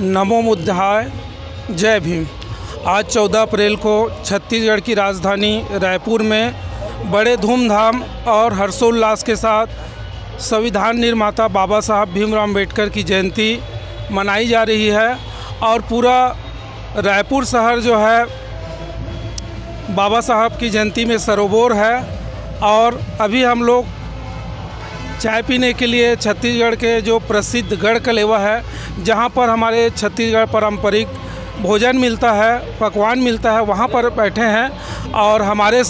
नमो बुद्धाय, जय भीम। आज 14 अप्रैल को छत्तीसगढ़ की राजधानी रायपुर में बड़े धूमधाम और हर्षोल्लास के साथ संविधान निर्माता बाबा साहब भीमराव अम्बेडकर की जयंती मनाई जा रही है और पूरा रायपुर शहर जो है बाबा साहब की जयंती में सरोबोर है। और अभी हम लोग चाय पीने के लिए छत्तीसगढ़ के जो प्रसिद्ध गढ़ कलेवा है, जहाँ पर हमारे छत्तीसगढ़ पारंपरिक भोजन मिलता है, पकवान मिलता है, वहाँ पर बैठे हैं। और हमारे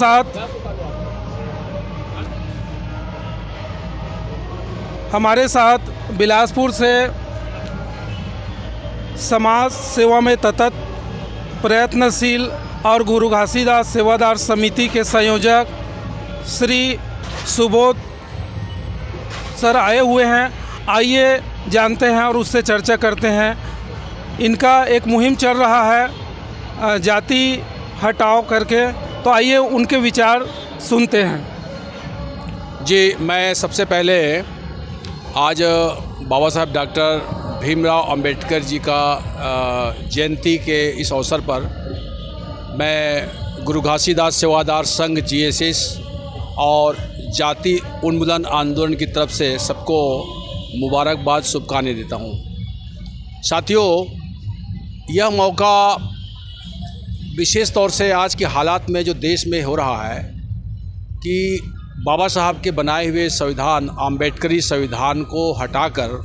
साथ बिलासपुर से समाज सेवा में तत्पर प्रयत्नशील और गुरु घासीदास सेवादार समिति के संयोजक श्री सुबोध सर आए हुए हैं। आइए जानते हैं और उससे चर्चा करते हैं। इनका एक मुहिम चल रहा है जाति हटाओ करके, तो आइए उनके विचार सुनते हैं। जी, मैं सबसे पहले आज बाबा साहब डॉक्टर भीमराव अंबेडकर जी का जयंती के इस अवसर पर मैं गुरु घासीदास सेवादार संघ GSS और जाति उन्मूलन आंदोलन की तरफ से सबको मुबारकबाद शुभकामनाएं देता हूँ। साथियों, यह मौका विशेष तौर से आज के हालात में जो देश में हो रहा है कि बाबा साहब के बनाए हुए संविधान, अम्बेडकरी संविधान को हटाकर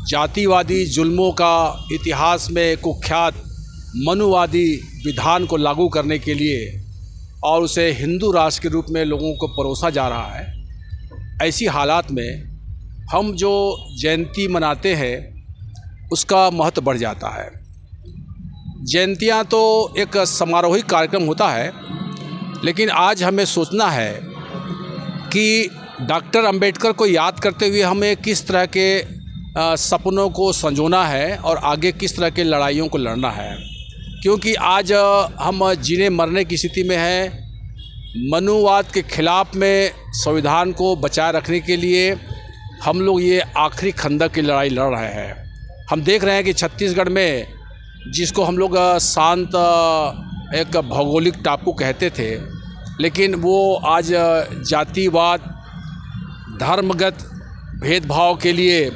जातिवादी जुल्मों का इतिहास में कुख्यात मनुवादी विधान को लागू करने के लिए और उसे हिंदू राष्ट्र के रूप में लोगों को परोसा जा रहा है। ऐसी हालात में हम जो जयंती मनाते हैं उसका महत्व बढ़ जाता है। जयंतियाँ तो एक समारोहिक कार्यक्रम होता है, लेकिन आज हमें सोचना है कि डॉक्टर अंबेडकर को याद करते हुए हमें किस तरह के सपनों को संजोना है और आगे किस तरह के लड़ाइयों को लड़ना है। क्योंकि आज हम जीने मरने की स्थिति में हैं। मनुवाद के खिलाफ में संविधान को बचाए रखने के लिए हम लोग ये आखिरी खंदक की लड़ाई लड़ रहे हैं। हम देख रहे हैं कि छत्तीसगढ़ में जिसको हम लोग शांत एक भौगोलिक टापू कहते थे, लेकिन वो आज जातिवाद, धर्मगत भेदभाव के लिए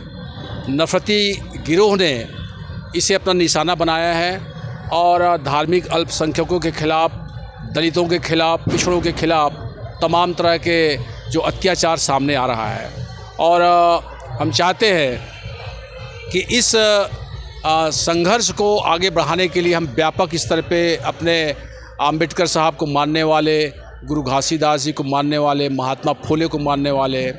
नफरती गिरोह ने इसे अपना निशाना बनाया है और धार्मिक अल्पसंख्यकों के खिलाफ, दलितों के खिलाफ, पिछड़ों के खिलाफ तमाम तरह के जो अत्याचार सामने आ रहा है। और हम चाहते हैं कि इस संघर्ष को आगे बढ़ाने के लिए हम व्यापक स्तर पे अपने अंबेडकर साहब को मानने वाले, गुरु घासीदास जी को मानने वाले, महात्मा फुले को मानने वाले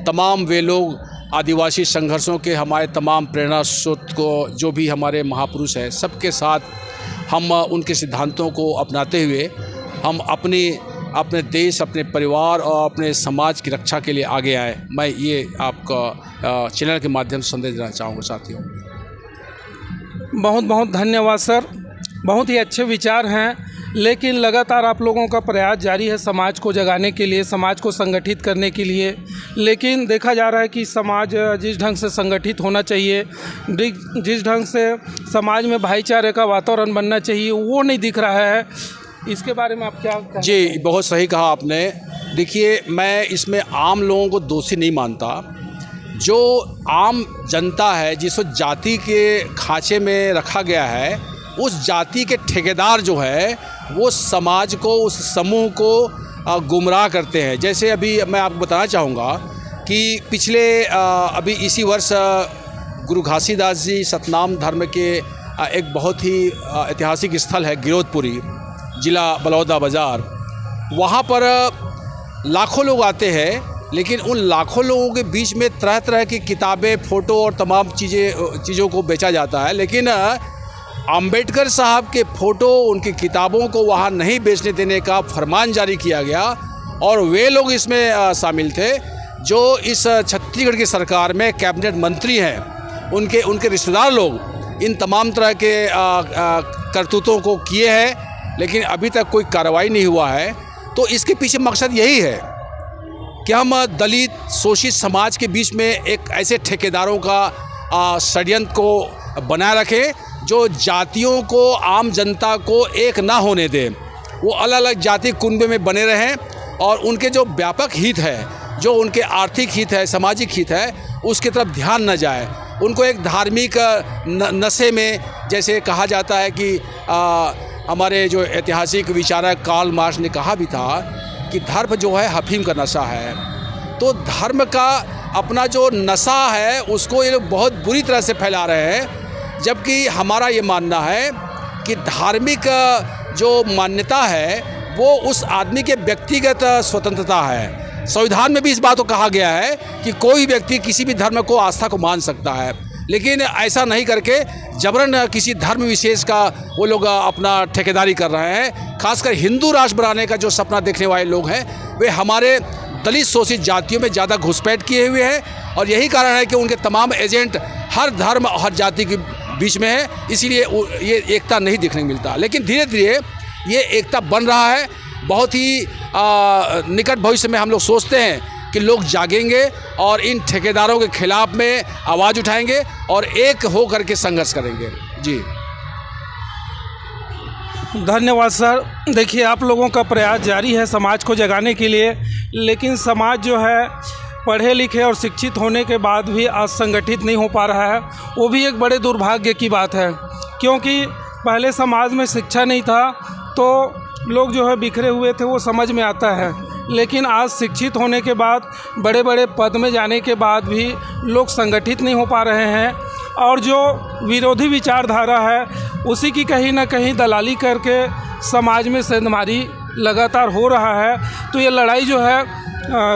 तमाम वे लोग, आदिवासी संघर्षों के हमारे तमाम प्रेरणा स्रोत को जो भी हमारे महापुरुष हैं, सबके साथ हम उनके सिद्धांतों को अपनाते हुए हम अपने देश, अपने परिवार और अपने समाज की रक्षा के लिए आगे आए। मैं ये आपका चैनल के माध्यम से संदेश देना चाहूँगा साथियों। बहुत बहुत धन्यवाद सर, बहुत ही अच्छे विचार हैं। लेकिन लगातार आप लोगों का प्रयास जारी है समाज को जगाने के लिए, समाज को संगठित करने के लिए। लेकिन देखा जा रहा है कि समाज जिस ढंग से संगठित होना चाहिए, जिस ढंग से समाज में भाईचारे का वातावरण बनना चाहिए, वो नहीं दिख रहा है। इसके बारे में आप क्या कहें? जी, बहुत सही कहा आपने। देखिए, मैं इसमें आम लोगों को दोषी नहीं मानता। जो आम जनता है, जिसको जाति के खांचे में रखा गया है, उस जाति के ठेकेदार जो है वो समाज को, उस समूह को गुमराह करते हैं। जैसे अभी मैं आपको बताना चाहूँगा कि पिछले अभी इसी वर्ष गुरु घासीदास जी सतनाम धर्म के एक बहुत ही ऐतिहासिक स्थल है गिरौदपुरी, ज़िला बलौदाबाजार। वहाँ पर लाखों लोग आते हैं, लेकिन उन लाखों लोगों के बीच में तरह तरह की किताबें, फ़ोटो और तमाम चीज़ों को बेचा जाता है। लेकिन अंबेडकर साहब के फ़ोटो, उनकी किताबों को वहाँ नहीं बेचने देने का फरमान जारी किया गया। और वे लोग इसमें शामिल थे जो इस छत्तीसगढ़ की सरकार में कैबिनेट मंत्री हैं। उनके रिश्तेदार लोग इन तमाम तरह के करतूतों को किए हैं, लेकिन अभी तक कोई कार्रवाई नहीं हुआ है। तो इसके पीछे मकसद यही है कि हम दलित शोषित समाज के बीच में एक ऐसे ठेकेदारों का षड्यंत्र को बनाए रखे, जो जातियों को, आम जनता को एक ना होने दे। वो अलग अलग जाति कुनबे में बने रहें और उनके जो व्यापक हित है, जो उनके आर्थिक हित है, सामाजिक हित है, उसकी तरफ ध्यान न जाए। उनको एक धार्मिक नशे में, जैसे कहा जाता है कि हमारे जो ऐतिहासिक विचारक कार्ल मार्क्स ने कहा भी था कि धर्म जो है अफीम का नशा है। तो धर्म का अपना जो नशा है उसको ये लोग बहुत बुरी तरह से फैला रहे हैं, जबकि हमारा ये मानना है कि धार्मिक जो मान्यता है वो उस आदमी के व्यक्तिगत स्वतंत्रता है। संविधान में भी इस बात को कहा गया है कि कोई व्यक्ति किसी भी धर्म को, आस्था को मान सकता है, लेकिन ऐसा नहीं करके जबरन किसी धर्म विशेष का वो लोग अपना ठेकेदारी कर रहे हैं। खासकर हिंदू राष्ट्र बनाने का जो सपना देखने वाले लोग हैं वे हमारे दलित शोषित जातियों में ज़्यादा घुसपैठ किए हुए हैं और यही कारण है कि उनके तमाम एजेंट हर धर्म और हर जाति के बीच में है, इसीलिए ये एकता नहीं देखने को मिलता। लेकिन धीरे धीरे ये एकता बन रहा है। बहुत ही निकट भविष्य में हम लोग सोचते हैं कि लोग जागेंगे और इन ठेकेदारों के खिलाफ में आवाज़ उठाएंगे और एक हो करके संघर्ष करेंगे। जी धन्यवाद सर। देखिए, आप लोगों का प्रयास जारी है समाज को जगाने के लिए, लेकिन समाज जो है पढ़े लिखे और शिक्षित होने के बाद भी आज संगठित नहीं हो पा रहा है। वो भी एक बड़े दुर्भाग्य की बात है, क्योंकि पहले समाज में शिक्षा नहीं था तो लोग जो है बिखरे हुए थे, वो समझ में आता है। लेकिन आज शिक्षित होने के बाद, बड़े बड़े पद में जाने के बाद भी लोग संगठित नहीं हो पा रहे हैं और जो विरोधी विचारधारा है उसी की कहीं ना कहीं दलाली करके समाज में सेंधमारी लगातार हो रहा है। तो ये लड़ाई जो है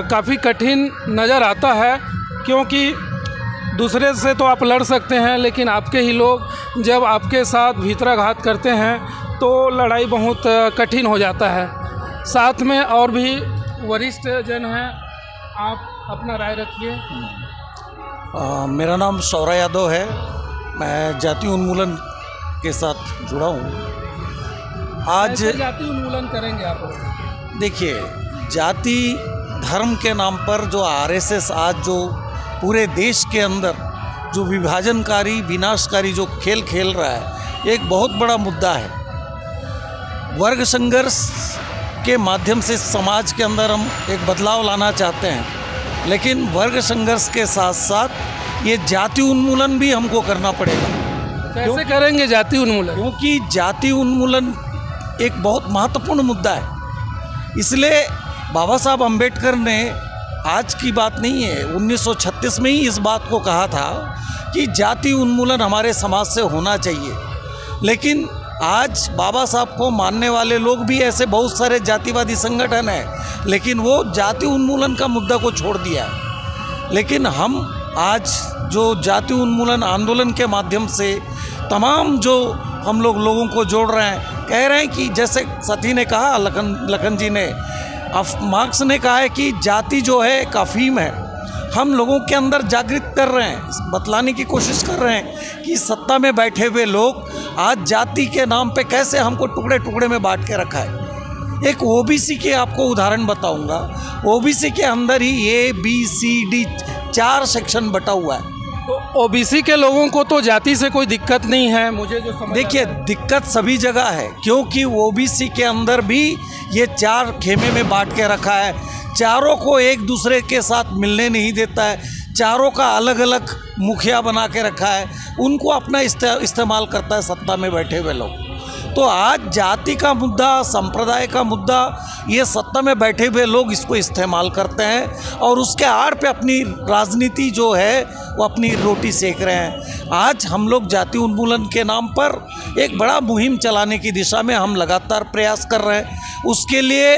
काफ़ी कठिन नज़र आता है, क्योंकि दूसरे से तो आप लड़ सकते हैं, लेकिन आपके ही लोग जब आपके साथ भीतराघात करते हैं तो लड़ाई बहुत कठिन हो जाता है। साथ में और भी वरिष्ठ जन हैं, आप अपना राय रखिए। मेरा नाम सौरा यादव है, मैं जाति उन्मूलन के साथ जुड़ा हूँ। आज जाति उन्मूलन करेंगे आप? देखिए, जाति धर्म के नाम पर जो आरएसएस आज जो पूरे देश के अंदर जो विभाजनकारी, विनाशकारी जो खेल खेल रहा है, एक बहुत बड़ा मुद्दा है। वर्ग संघर्ष के माध्यम से समाज के अंदर हम एक बदलाव लाना चाहते हैं, लेकिन वर्ग संघर्ष के साथ साथ ये जाति उन्मूलन भी हमको करना पड़ेगा। कैसे करेंगे जाति उन्मूलन? क्योंकि जाति उन्मूलन एक बहुत महत्वपूर्ण मुद्दा है। इसलिए बाबा साहब अम्बेडकर ने, आज की बात नहीं है, 1936 में ही इस बात को कहा था कि जाति उन्मूलन हमारे समाज से होना चाहिए। लेकिन आज बाबा साहब को मानने वाले लोग भी ऐसे बहुत सारे जातिवादी संगठन हैं, लेकिन वो जाति उन्मूलन का मुद्दा को छोड़ दिया है। लेकिन हम आज जो जाति उन्मूलन आंदोलन के माध्यम से तमाम जो हम लोगों को जोड़ रहे हैं, कह रहे हैं कि जैसे सती ने कहा, लखन जी ने, मार्क्स ने कहा है कि जाति जो है एक अफीम है। हम लोगों के अंदर जागृत कर रहे हैं, बतलाने की कोशिश कर रहे हैं कि सत्ता में बैठे हुए लोग आज जाति के नाम पे कैसे हमको टुकड़े टुकड़े में बांट के रखा है। एक ओबीसी के आपको उदाहरण बताऊंगा। ओबीसी के अंदर ही A B C D 4 section बटा हुआ है। तो ओबीसी के लोगों को तो जाति से कोई दिक्कत नहीं है, मुझे जो समझ देखिए, दिक्कत सभी जगह है, क्योंकि ओबीसी के अंदर भी ये 4 खेमे में बांट के रखा है। चारों को एक दूसरे के साथ मिलने नहीं देता है, चारों का अलग अलग मुखिया बना के रखा है, उनको अपना इस्तेमाल करता है सत्ता में बैठे हुए लोग। तो आज जाति का मुद्दा, संप्रदाय का मुद्दा, ये सत्ता में बैठे हुए लोग इसको इस्तेमाल करते हैं और उसके आड़ पे अपनी राजनीति जो है वो अपनी रोटी सेक रहे हैं। आज हम लोग जाति उन्मूलन के नाम पर एक बड़ा मुहिम चलाने की दिशा में हम लगातार प्रयास कर रहे हैं। उसके लिए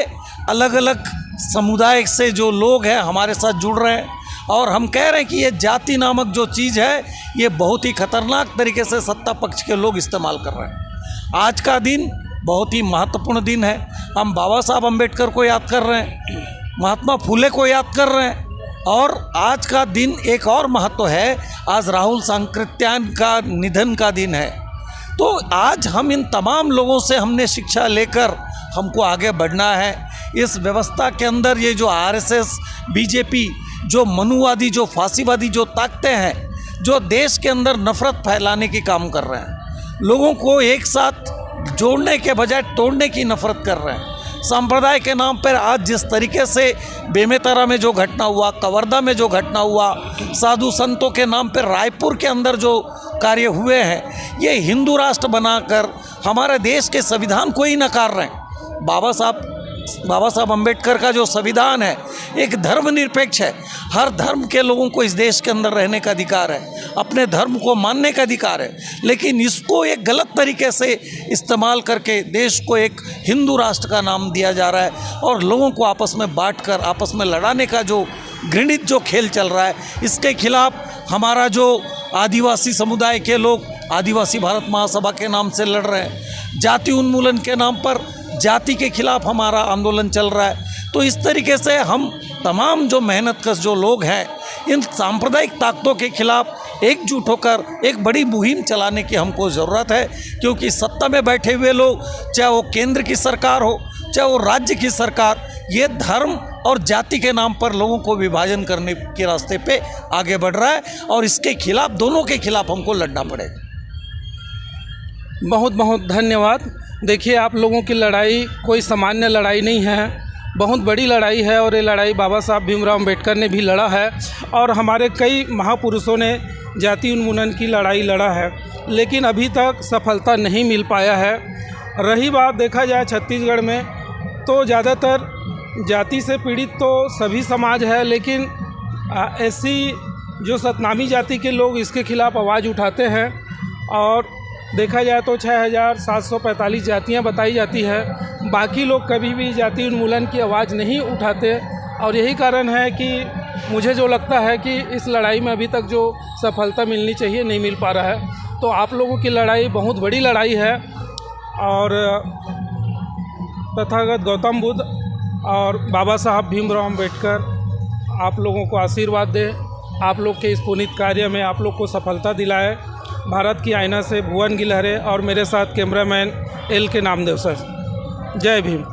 अलग अलग समुदाय से जो लोग हैं हमारे साथ जुड़ रहे हैं और हम कह रहे हैं कि ये जाति नामक जो चीज़ है ये बहुत ही खतरनाक तरीके से सत्ता पक्ष के लोग इस्तेमाल कर रहे हैं। आज का दिन बहुत ही महत्वपूर्ण दिन है। हम बाबा साहब अम्बेडकर को याद कर रहे हैं, महात्मा फुले को याद कर रहे हैं और आज का दिन एक और महत्व है, आज राहुल सांकृत्यायन का निधन का दिन है। तो आज हम इन तमाम लोगों से हमने शिक्षा लेकर हमको आगे बढ़ना है। इस व्यवस्था के अंदर ये जो आरएसएस, बीजेपी, जो मनुवादी, जो फांसीवादी जो ताकतें हैं, जो देश के अंदर नफरत फैलाने की काम कर रहे हैं, लोगों को एक साथ जोड़ने के बजाय तोड़ने की नफरत कर रहे हैं। सांप्रदाय के नाम पर आज जिस तरीके से बेमेतरा में जो घटना हुआ, कवर्धा में जो घटना हुआ, साधु संतों के नाम पर रायपुर के अंदर जो कार्य हुए हैं, ये हिंदू राष्ट्र बनाकर हमारे देश के संविधान को ही नकार रहे हैं। बाबा साहब अम्बेडकर का जो संविधान है एक धर्मनिरपेक्ष है। हर धर्म के लोगों को इस देश के अंदर रहने का अधिकार है, अपने धर्म को मानने का अधिकार है, लेकिन इसको एक गलत तरीके से इस्तेमाल करके देश को एक हिंदू राष्ट्र का नाम दिया जा रहा है और लोगों को आपस में बांटकर आपस में लड़ाने का जो घृणित जो खेल चल रहा है, इसके खिलाफ हमारा जो आदिवासी समुदाय के लोग आदिवासी भारत महासभा के नाम से लड़ रहे हैं। जाति उन्मूलन के नाम पर जाति के खिलाफ हमारा आंदोलन चल रहा है। तो इस तरीके से हम तमाम जो मेहनतकश जो लोग हैं, इन सांप्रदायिक ताकतों के खिलाफ एकजुट होकर एक बड़ी मुहिम चलाने की हमको ज़रूरत है, क्योंकि सत्ता में बैठे हुए लोग, चाहे वो केंद्र की सरकार हो चाहे वो राज्य की सरकार, ये धर्म और जाति के नाम पर लोगों को विभाजन करने के रास्ते पे आगे बढ़ रहा है और इसके खिलाफ, दोनों के खिलाफ हमको लड़ना पड़ेगा। बहुत बहुत धन्यवाद। देखिए, आप लोगों की लड़ाई कोई सामान्य लड़ाई नहीं है, बहुत बड़ी लड़ाई है और ये लड़ाई बाबा साहब भीमराव अम्बेडकर ने भी लड़ा है और हमारे कई महापुरुषों ने जाति उन्मूलन की लड़ाई लड़ा है, लेकिन अभी तक सफलता नहीं मिल पाया है। रही बात देखा जाए छत्तीसगढ़ में, तो ज़्यादातर जाति से पीड़ित तो सभी समाज है, लेकिन ऐसी जो सतनामी जाति के लोग इसके खिलाफ़ आवाज़ उठाते हैं और देखा जाए तो 6745 जातियाँ बताई जाती है। बाकी लोग कभी भी जाति उन्मूलन की आवाज़ नहीं उठाते और यही कारण है कि मुझे जो लगता है कि इस लड़ाई में अभी तक जो सफलता मिलनी चाहिए नहीं मिल पा रहा है। तो आप लोगों की लड़ाई बहुत बड़ी लड़ाई है और तथागत गौतम बुद्ध और बाबा साहब भीमराव अम्बेडकर आप लोगों को आशीर्वाद दे, आप लोग के इस पुनीत कार्य में आप लोग को सफलता दिलाए। भारत की आईना से भुवन गिलहरे और मेरे साथ कैमरामैन एल के नामदेव सर। जय भीम।